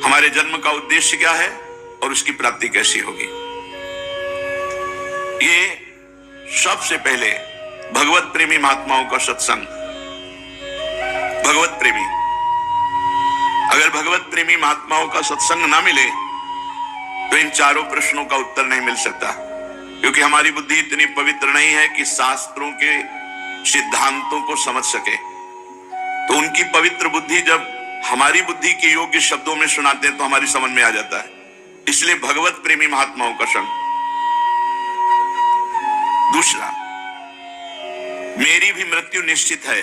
हमारे जन्म का उद्देश्य क्या है और उसकी प्राप्ति कैसी होगी। ये सबसे पहले भगवत प्रेमी महात्माओं का सत्संग। भगवत प्रेमी, अगर भगवत प्रेमी महात्माओं का सत्संग ना मिले तो इन चारों प्रश्नों का उत्तर नहीं मिल सकता, क्योंकि हमारी बुद्धि इतनी पवित्र नहीं है कि शास्त्रों के सिद्धांतों को समझ सके। तो उनकी पवित्र बुद्धि जब हमारी बुद्धि के योग्य शब्दों में सुनाते हैं तो हमारी समझ में आ जाता है। इसलिए भगवत प्रेमी महात्माओं का संग। दूसरा, मेरी भी मृत्यु निश्चित है,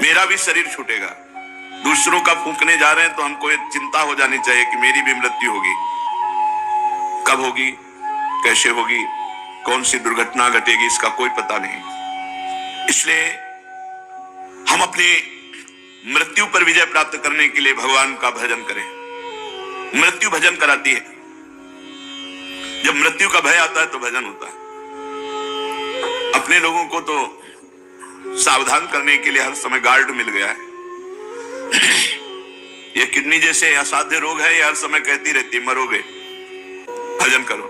मेरा भी शरीर छूटेगा। दूसरों का फूंकने जा रहे हैं तो हमको ये चिंता हो जानी चाहिए कि मेरी भी मृत्यु होगी। कब होगी, कैसे होगी, कौन सी दुर्घटना घटेगी, इसका कोई पता नहीं। इसलिए हम अपनी मृत्यु पर विजय प्राप्त करने के लिए भगवान का भजन करें। मृत्यु भजन कराती है। जब मृत्यु का भय आता है तो भजन होता है। अपने लोगों को तो सावधान करने के लिए हर समय गार्ड मिल गया है। ये किडनी जैसे असाध्य रोग है, ये हर समय कहती रहती मरोगे, भजन करो,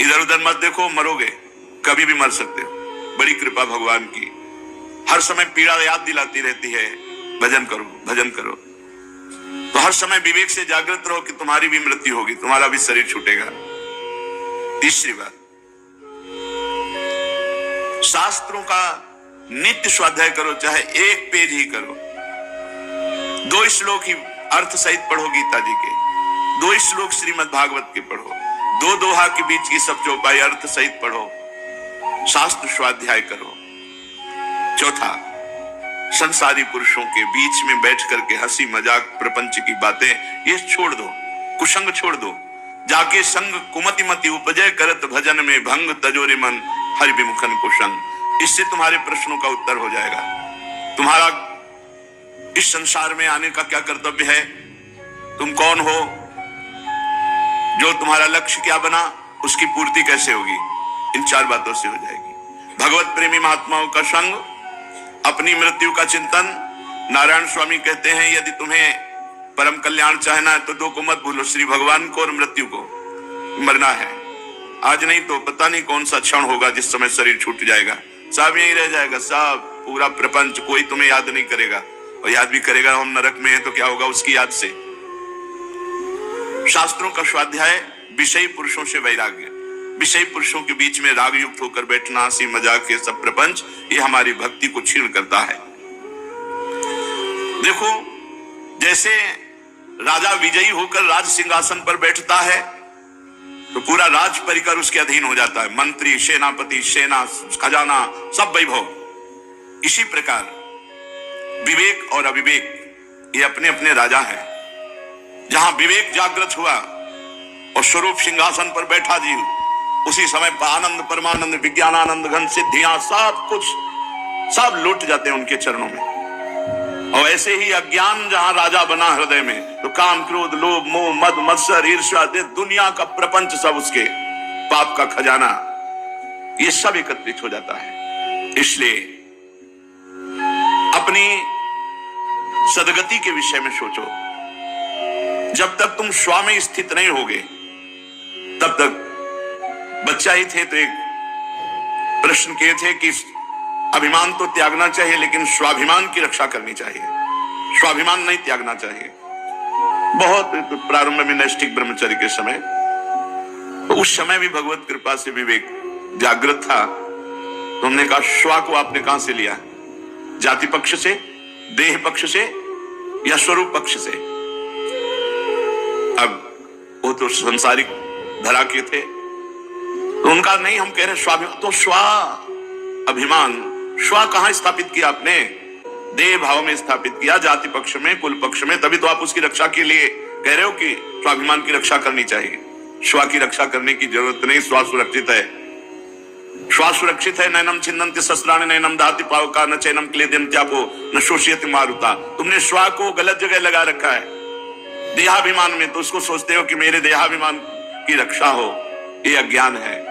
इधर उधर मत देखो, मरोगे, कभी भी मर सकते हो। बड़ी कृपा भगवान की, हर समय पीड़ा याद दिलाती रहती है, भजन करो, भजन करो। तो हर समय विवेक से जागृत रहो कि तुम्हारी भी मृत्यु होगी, तुम्हारा भी शरीर छूटेगा। तीसरी बात, शास्त्रों का नित्य स्वाध्याय करो, चाहे एक पेज ही करो। 2 श्लोक ही अर्थ सहित पढ़ो गीता जी के, 2 श्लोक श्रीमद् भागवत के पढ़ो, 2 दोहा के बीच की सब चौपाई अर्थ सहित पढ़ो, शास्त्र स्वाध्याय करो। चौथा, संसारी पुरुषों के बीच में बैठ करके हंसी मजाक प्रपंच की बातें ये छोड़ दो, कुसंग छोड़ दो। जाके संग कुमति मति उपजय करत भजन में भंग तजोरे मन हरि विमुखन को संग। इससे तुम्हारे प्रश्नों का उत्तर हो जाएगा। तुम्हारा इस संसार में आने का क्या कर्तव्य है, तुम कौन हो, जो तुम्हारा लक्ष्य क्या बना, उसकी पूर्ति कैसे होगी, इन 4 बातों से हो जाएगी। भगवत प्रेमी महात्माओं का संग, अपनी मृत्यु का चिंतन। नारायण स्वामी कहते हैं यदि तुम्हें परम कल्याण चाहना है तो 2 को मत भूलो, श्री भगवान को और मृत्यु को। मरना है आज नहीं तो पता नहीं कौन सा क्षण होगा जिस समय शरीर छूट जाएगा, सब यही रह जाएगा, सब पूरा प्रपंच। कोई तुम्हें याद नहीं करेगा, और याद भी करेगा हम नरक में हैं तो क्या होगा उसकी याद से। शास्त्रों का स्वाध्याय, विषयी पुरुषों से वैराग्य। विषयी पुरुषों के बीच में राग युक्त होकर बैठना, हंसी मजाक, ये सब प्रपंच, ये हमारी भक्ति को क्षीण करता है। देखो, जैसे राजा विजयी होकर राज सिंहासन पर बैठता है तो पूरा राज परिकर उसके अधीन हो जाता है, मंत्री, सेनापति, सेना, खजाना, सब वैभव। इसी प्रकार विवेक और अविवेक ये अपने अपने राजा हैं। जहां विवेक जागृत हुआ और स्वरूप सिंहासन पर बैठा जीव, उसी समय आनंद, परमानंद, विज्ञानानंद, घन सिद्धियां, सब कुछ सब लुट जाते हैं उनके चरणों में। और ऐसे ही अज्ञान जहां राजा बना हृदय में, तो काम, क्रोध, लोभ, मोह, मद, मत्सर, ईर्ष्या, दुनिया का प्रपंच, सब उसके पाप का खजाना, ये सब एकत्रित हो जाता है। इसलिए अपनी सदगति के विषय में सोचो। जब तक तुम स्व में स्थित नहीं होगे तब तक, बच्चा ही थे तो एक प्रश्न किए थे कि अभिमान तो त्यागना चाहिए लेकिन स्वाभिमान की रक्षा करनी चाहिए, स्वाभिमान नहीं त्यागना चाहिए। बहुत प्रारंभ में नैष्ठिक ब्रह्मचर्य के समय, तो उस समय भी भगवत कृपा से विवेक जागृत था। तो हमने कहा स्व को आपने कहां से लिया, जाति पक्ष से, देह पक्ष से, या स्वरूप पक्ष से? अब वो तो संसारिक धरा के थे, तो उनका नहीं, हम कह रहे स्वाभिमान। तो स्व अभिमान, स्व कहां स्थापित किया आपने? देह भाव में स्थापित किया, जाति पक्ष में, कुल पक्ष में। तभी तो आप उसकी रक्षा के लिए कह रहे हो कि स्वाभिमान की रक्षा करनी चाहिए। स्व की रक्षा करने की जरूरत नहीं, स्व सुरक्षित है, स्व सुरक्षित है। नैनम छिन्नन्ति शस्त्राणि नैनम दाति पावका न चैनम क्लेदयन् त्यापो न शोष्यति मारुता। तुमने स्व को गलत जगह लगा रखा है देहाभिमान में, तो उसको सोचते हो कि मेरे देहाभिमान की रक्षा हो, ये अज्ञान है।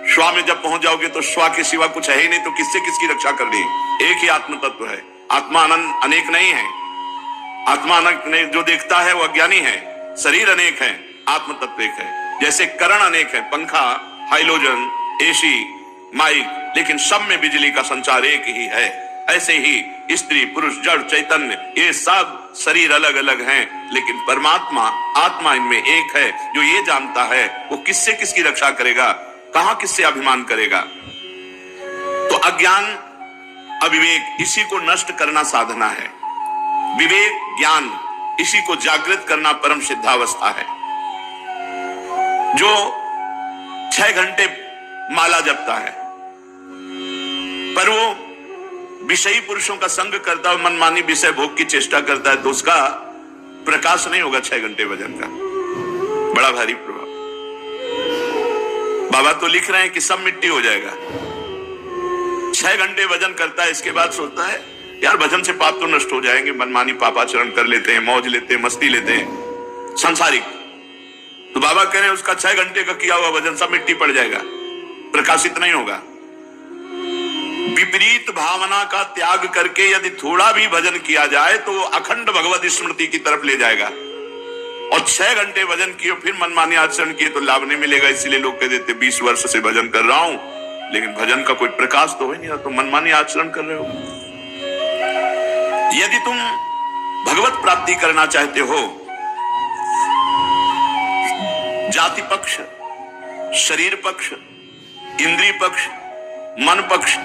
स्व में जब पहुंच जाओगे तो स्व के सिवा कुछ है ही नहीं, तो किससे किसकी रक्षा करनी? एक ही आत्म तत्व है। आत्मा अनेक नहीं है, आत्मा ने जो देखता है वो अज्ञानी है। शरीर अनेक है, आत्म तत्व एक है। जैसे करण अनेक है, पंखा, हाइलोजन, एसी, माइक, लेकिन सब में बिजली का संचार एक ही है। ऐसे ही स्त्री पुरुष जड़ चैतन्य ये सब शरीर अलग अलग हैं, लेकिन परमात्मा आत्मा इनमें एक है। जो ये जानता है वो किससे किसकी रक्षा करेगा, कहां किससे अभिमान करेगा। तो अज्ञान अविवेक इसी को नष्ट करना साधना है। विवेक ज्ञान इसी को जागृत करना परम सिद्धावस्था है। जो 6 घंटे माला जपता है पर वो विषयी पुरुषों का संग करता है, मनमानी विषय भोग की चेष्टा करता है, तो उसका प्रकाश नहीं होगा 6 घंटे भजन का। बड़ा भारी प्रभाव। बाबा तो लिख रहे हैं कि सब मिट्टी हो जाएगा। 6 घंटे भजन करता है, इसके बाद सोचता है यार भजन से पाप तो नष्ट हो जाएंगे, मनमानी पापाचरण कर लेते हैं, मौज लेते हैं, मस्ती लेते हैं, सांसारिक। तो बाबा कह रहे हैं उसका 6 घंटे का किया हुआ भजन सब मिट्टी पड़ जाएगा, प्रकाशित नहीं होगा। विपरीत भावना का त्याग करके यदि थोड़ा भी भजन किया जाए तो वो अखंड भगवत स्मृति की तरफ ले जाएगा। और 6 घंटे भजन किए फिर मनमानी आचरण किए तो लाभ नहीं मिलेगा। इसीलिए लोग कह देते 20 वर्ष से भजन कर रहा हूं, लेकिन भजन का कोई प्रकाश तो है नहीं, तो मनमानी आचरण कर रहे हो। यदि तुम भगवत प्राप्ति करना चाहते हो, जाति पक्ष, शरीर पक्ष, इंद्रिय पक्ष, मन पक्ष,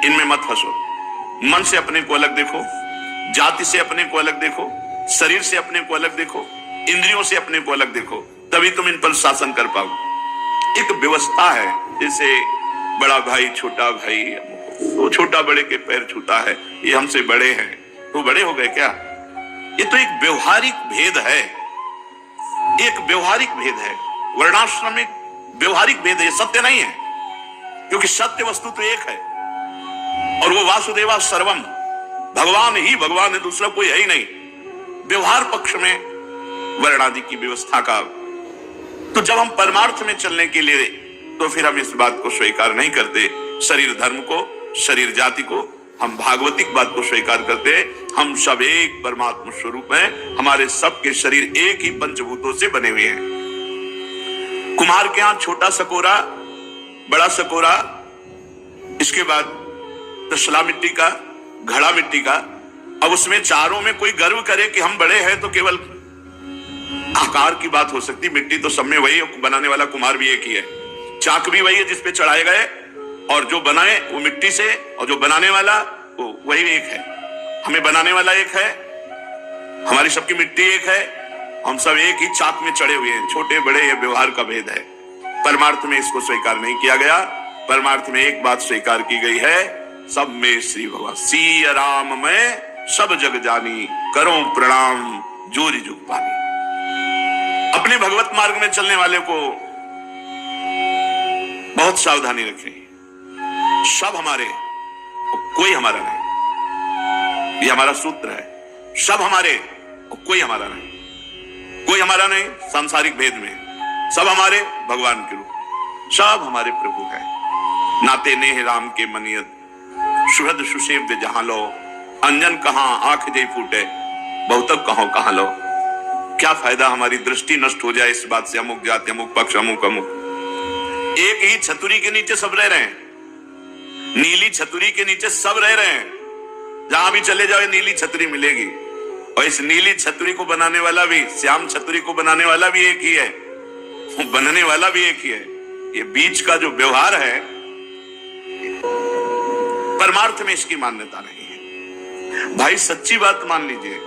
इनमें मत फंसो। मन से अपने को अलग देखो, जाति से अपने को अलग देखो, शरीर से अपने को अलग देखो, इंद्रियों से अपने को अलग देखो, तभी तुम इन पर शासन कर पाओ। एक व्यवस्था है, जैसे बड़ा भाई छोटा भाई, वो छोटा बड़े के पैर छूता है, ये हमसे बड़े हैं तो बड़े हो गए क्या? ये तो एक व्यवहारिक भेद है, एक व्यवहारिक भेद है, वर्णाश्रमिक व्यवहारिक भेद है, ये सत्य नहीं है। क्योंकि सत्य वस्तु तो एक है और वो वासुदेवा सर्वम, भगवान ही भगवान है, दूसरा कोई है ही नहीं। व्यवहार पक्ष में वर्णादि की व्यवस्था का, तो जब हम परमार्थ में चलने के लिए, तो फिर हम इस बात को स्वीकार नहीं करते, शरीर धर्म को, शरीर जाति को। हम भागवतिक बात को स्वीकार करते हैं, हम सब एक परमात्मा स्वरूप हैं, हमारे सबके शरीर एक ही पंचभूतों से बने हुए हैं। कुम्हार के यहां छोटा सकोरा, बड़ा सकोरा, इसके बाद तसला मिट्टी का, घड़ा मिट्टी का। अब उसमें चारों में कोई गर्व करे कि हम बड़े हैं, तो केवल आकार की बात हो सकती। मिट्टी तो सब में वही, बनाने वाला कुम्हार भी एक ही है, चाक भी वही है जिसपे चढ़ाए गए, और जो बनाए वो मिट्टी से, और जो बनाने वाला वो वही एक है। हमें बनाने वाला एक है, हमारी सबकी मिट्टी एक है, हम सब एक ही चाक में चढ़े हुए हैं। छोटे बड़े ये व्यवहार का भेद है। परमार्थ में इसको स्वीकार नहीं किया गया। परमार्थ में एक बात स्वीकार की गई है, सब में श्री भगवान, सिया राम में सब जग जानी, करो प्रणाम जोरी जुग पानी। अपने भगवत मार्ग में चलने वाले को बहुत सावधानी रखें। सब हमारे, कोई हमारा नहीं, ये हमारा सूत्र है। सब हमारे, कोई हमारा नहीं, कोई हमारा नहीं। सांसारिक भेद में सब हमारे भगवान के रूप, सब हमारे प्रभु है। नाते नेह राम के मनियत, सुहृद सुसेव्य जहां लो, अंजन कहां आंख जय फूटे, बहुतक कहो कहां लो। क्या फायदा हमारी दृष्टि नष्ट हो जाए इस बात से, अमुक जाति, अमुक पक्ष, अमुक अमुक। एक ही छतुरी के नीचे सब रह रहे हैं, नीली छतुरी के नीचे सब रह रहे हैं। जहां भी चले जाओ नीली छतरी मिलेगी। और इस नीली छतरी को बनाने वाला भी, श्याम छतरी को बनाने वाला भी एक ही है, बनने वाला भी एक ही है। ये बीच का जो व्यवहार है, परमार्थ में इसकी मान्यता नहीं है। भाई सच्ची बात मान लीजिए,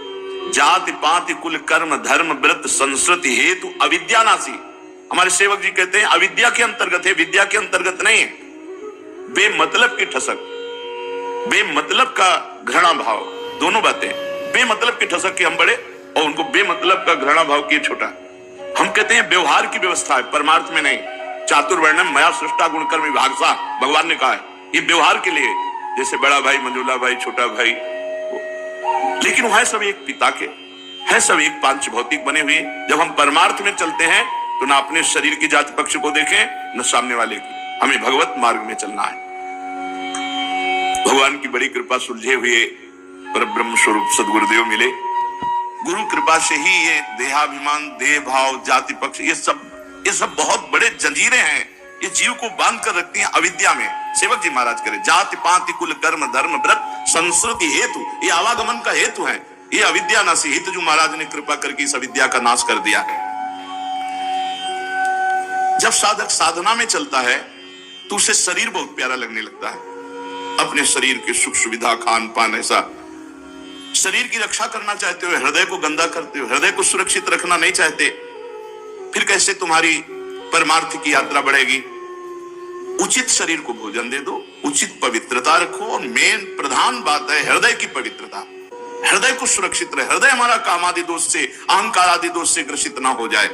जाति पाति कुल कर्म धर्म व्रत संस्कृति हेतु अविद्या नासी। हमारे सेवक जी कहते हैं अविद्या के अंतर्गत है, विद्या के अंतर्गत नहीं है। बेमतलब की ठसक, बेमतलब का घृणा भाव, दोनों बातें। बेमतलब की ठसक के हम बड़े, और उनको बेमतलब का घृणा भाव किए छोटा। हम कहते हैं व्यवहार की व्यवस्था है, परमार्थ में नहीं। चातुर्वर्ण्यम मया सृष्टा गुणकर्म विभागसा, भगवान ने कहा है, ये व्यवहार के लिए। जैसे बड़ा भाई, मंजूला भाई, छोटा भाई, लेकिन वह सब एक पिता के है, सब एक पांच भौतिक बने हुए। जब हम परमार्थ में चलते हैं तो ना अपने शरीर की जाति पक्ष को देखें, न सामने वाले की। हमें भगवत मार्ग में चलना है। भगवान की बड़ी कृपा सुलझे हुए पर ब्रह्म स्वरूप सदगुरुदेव मिले। गुरु कृपा से ही ये देहाभिमान, देह भाव, जाति पक्ष, ये सब बहुत बड़े जंजीरें हैं, ये जीव को बांध कर रखती हैं अविद्या में। सेवक जी महाराज करे, जाति पाति कुल कर्म धर्म व्रत संस्कृति हेतु, ये आवागमन का हेतु है, ये अविद्या नासी हित जो महाराज ने कृपा करके इस अविद्या का नाश कर दिया है। जब साधक साधना में चलता है तो उसे शरीर बहुत प्यारा लगने लगता है, अपने शरीर की सुख सुविधा, खान पान, ऐसा शरीर की रक्षा करना चाहते हो, हृदय को गंदा करते हो, हृदय को सुरक्षित रखना नहीं चाहते, फिर कैसे तुम्हारी परमार्थ की यात्रा बढ़ेगी? उचित शरीर को भोजन दे दो, उचित पवित्रता रखो, और मेन प्रधान बात है हृदय की पवित्रता। हृदय को सुरक्षित रहे, हृदय हमारा काम आदि दोष से, अहंकार आदि दोष से ग्रसित ना हो जाए।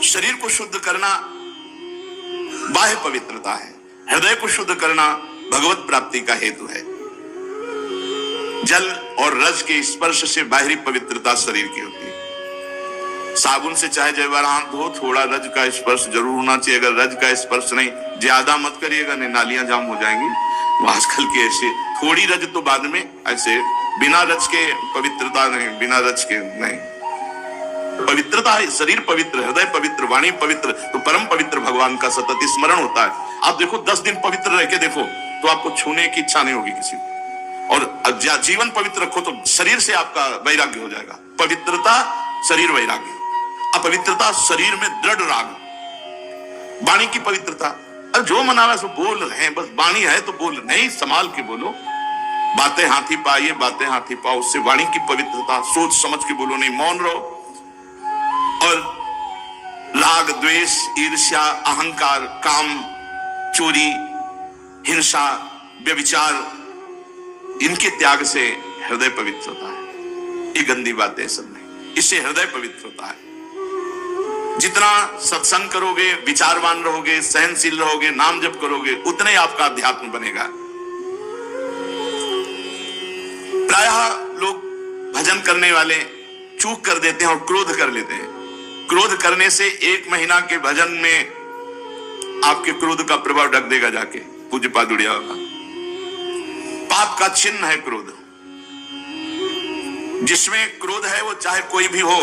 शरीर को शुद्ध करना बाह्य पवित्रता है, हृदय को शुद्ध करना भगवत प्राप्ति का हेतु है। जल और रज के स्पर्श से बाहरी पवित्रता शरीर की होती है। साबुन से चाहे जय बार हाथ धो, थोड़ा रज का स्पर्श जरूर होना चाहिए। अगर रज का स्पर्श नहीं, ज्यादा मत करिएगा, नहीं नालियां जाम हो जाएंगी। आजकल के ऐसे थोड़ी रज तो बाद में, ऐसे बिना रज के पवित्रता नहीं, बिना रज के नहीं। पवित्रता है, शरीर पवित्र, हृदय पवित्र, वाणी पवित्र, तो परम पवित्र भगवान का सतत स्मरण होता है। आप देखो 10 दिन पवित्र रह के देखो तो आपको छूने की इच्छा नहीं होगी किसी को, और जीवन पवित्र रखो तो शरीर से आपका वैराग्य हो जाएगा। पवित्रता शरीर वैराग्य, अपवित्रता शरीर में दृढ़ राग। वाणी की पवित्रता, अब जो मना रहा सो बोल रहे हैं, बस वाणी है तो बोल, नहीं संभाल के बोलो। बातें हाथी पाइए, बातें हाथी पाओ, उससे वाणी की पवित्रता, सोच समझ के बोलो, नहीं मौन रहो। और राग, द्वेष, ईर्ष्या, अहंकार, काम, चोरी, हिंसा, व्यभिचार, इनके त्याग से हृदय पवित्र होता है। ये गंदी बातें सब नहीं, इससे हृदय पवित्र होता है। जितना सत्संग करोगे, विचारवान रहोगे, सहनशील रहोगे, नाम जप करोगे, उतना ही आपका अध्यात्म बनेगा। प्रायः लोग भजन करने वाले चूक कर देते हैं और क्रोध कर लेते हैं। क्रोध करने से 1 महीना के भजन में आपके क्रोध का प्रभाव ढक देगा जाके। पूज्य पादुड़िया होगा, पाप का चिन्ह है क्रोध। जिसमें क्रोध है वो चाहे कोई भी हो,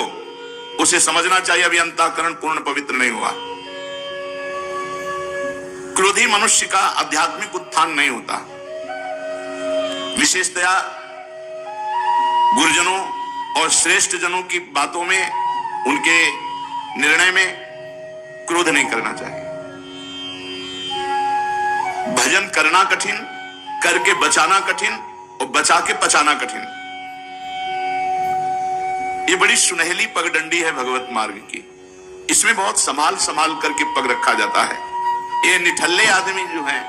उसे समझना चाहिए अभी अंतःकरण पूर्ण पवित्र नहीं हुआ। क्रोधी मनुष्य का आध्यात्मिक उत्थान नहीं होता। विशेषतया गुरुजनों और श्रेष्ठ जनों की बातों में, उनके निर्णय में क्रोध नहीं करना चाहिए। भजन करना कठिन, करके बचाना कठिन, और बचा के पचाना कठिन। ये बड़ी सुनहली पगडंडी है भगवत मार्ग की। इसमें बहुत संभाल संभाल करके पग रखा जाता है। ये निठल्ले आदमी जो हैं,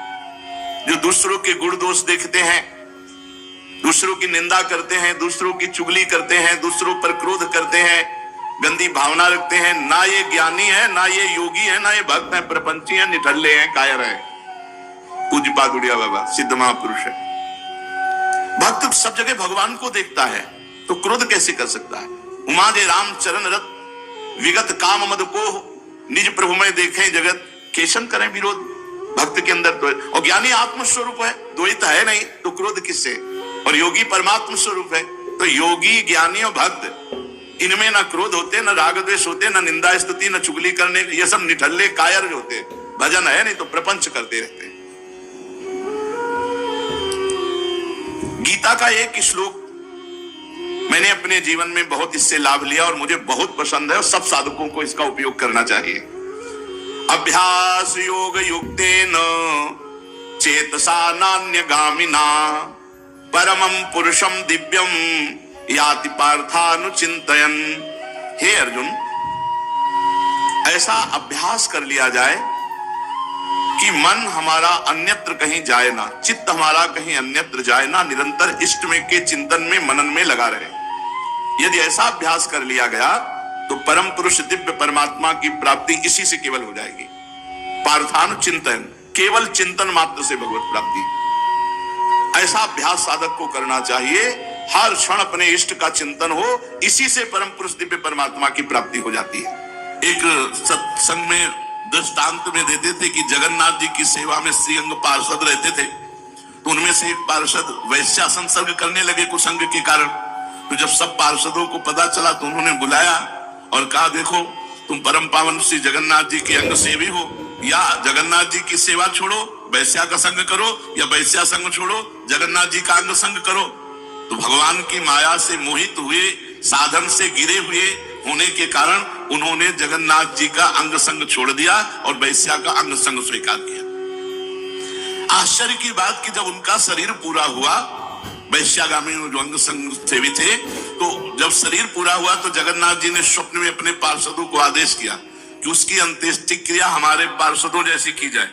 जो दूसरों के गुण दोष देखते हैं, दूसरों की निंदा करते हैं, दूसरों की चुगली करते हैं, दूसरों पर क्रोध करते हैं, गंदी भावना रखते हैं, ना ये ज्ञानी है, ना ये योगी है, ना ये भक्त है, प्रपंची है, निठल्ले हैं, कायर है। पूज्य पादुड़िया बाबा सिद्ध महापुरुष है। भक्त सब जगह भगवान को देखता है तो क्रोध कैसे कर सकता है? उमा दे राम चरण रत विगत काम मद को निज प्रभु में देखें जगत, केशन करें विरोध। भक्त के अंदर तो, और ज्ञानी आत्म स्वरूप है, द्वैत है नहीं, तो क्रोध किससे? और योगी परमात्म स्वरूप है, तो योगी, ज्ञानी और भक्त, इनमें ना क्रोध होते, ना राग द्वेष होते, ना निंदा स्तुति, ना चुगली करने, ये सब निठल्ले कायर होते। भजन है नहीं तो प्रपंच करते रहते। गीता का एक श्लोक मैंने अपने जीवन में बहुत इससे लाभ लिया और मुझे बहुत पसंद है, और सब साधकों को इसका उपयोग करना चाहिए। अभ्यास योग युक्तेन चेतसा नान्यगामिना परमं पुरुषम दिव्यम याति पार्थानुचिंतयन्। हे अर्जुन, ऐसा अभ्यास कर लिया जाए कि मन हमारा अन्यत्र कहीं जाए ना, चित्त हमारा कहीं अन्यत्र जाए ना, निरंतर इष्ट में के चिंतन में, मनन में लगा रहे। यदि ऐसा अभ्यास कर लिया गया तो परम पुरुष दिव्य परमात्मा की प्राप्ति इसी से केवल हो जाएगी। पार्थानुचिंतन, केवल चिंतन मात्र से भगवत प्राप्ति। ऐसा अभ्यास साधक को करना चाहिए। हर क्षण अपने इष्ट का चिंतन हो, इसी से परम पुरुष दिव्य परमात्मा की प्राप्ति हो जाती है। एक सत्संग में दृष्टांत में देते थे कि जगन्नाथ जी की सेवा में श्रीअंग पार्षद रहते थे, तो उनमें से एक पार्षद वैश्या संसर्ग करने लगे कुसंग के कारण। तो जब सब पार्षदों को पता चला तो उन्होंने बुलाया और कहा, देखो तुम परम पावन श्री जगन्नाथ जी के अंग सेवी हो, या जगन्नाथ जी की सेवा छोड़ो वैश्या का संग करो, या वैश्या संग छोड़ो जगन्नाथ जी का अंग संग करो। तो भगवान की माया से मोहित हुए, साधन से गिरे हुए होने के कारण उन्होंने जगन्नाथ जी का अंग संग छोड़ दिया और वैश्या का अंग संग स्वीकार किया। आश्चर्य की बात कि जब उनका शरीर पूरा हुआ, वैश्यागामी जो अंग संग सेवी थे, तो जब शरीर पूरा हुआ तो जगन्नाथ जी ने स्वप्न में अपने पार्षदों को आदेश किया कि उसकी अंत्येष्टि क्रिया हमारे पार्षदों जैसी की जाए।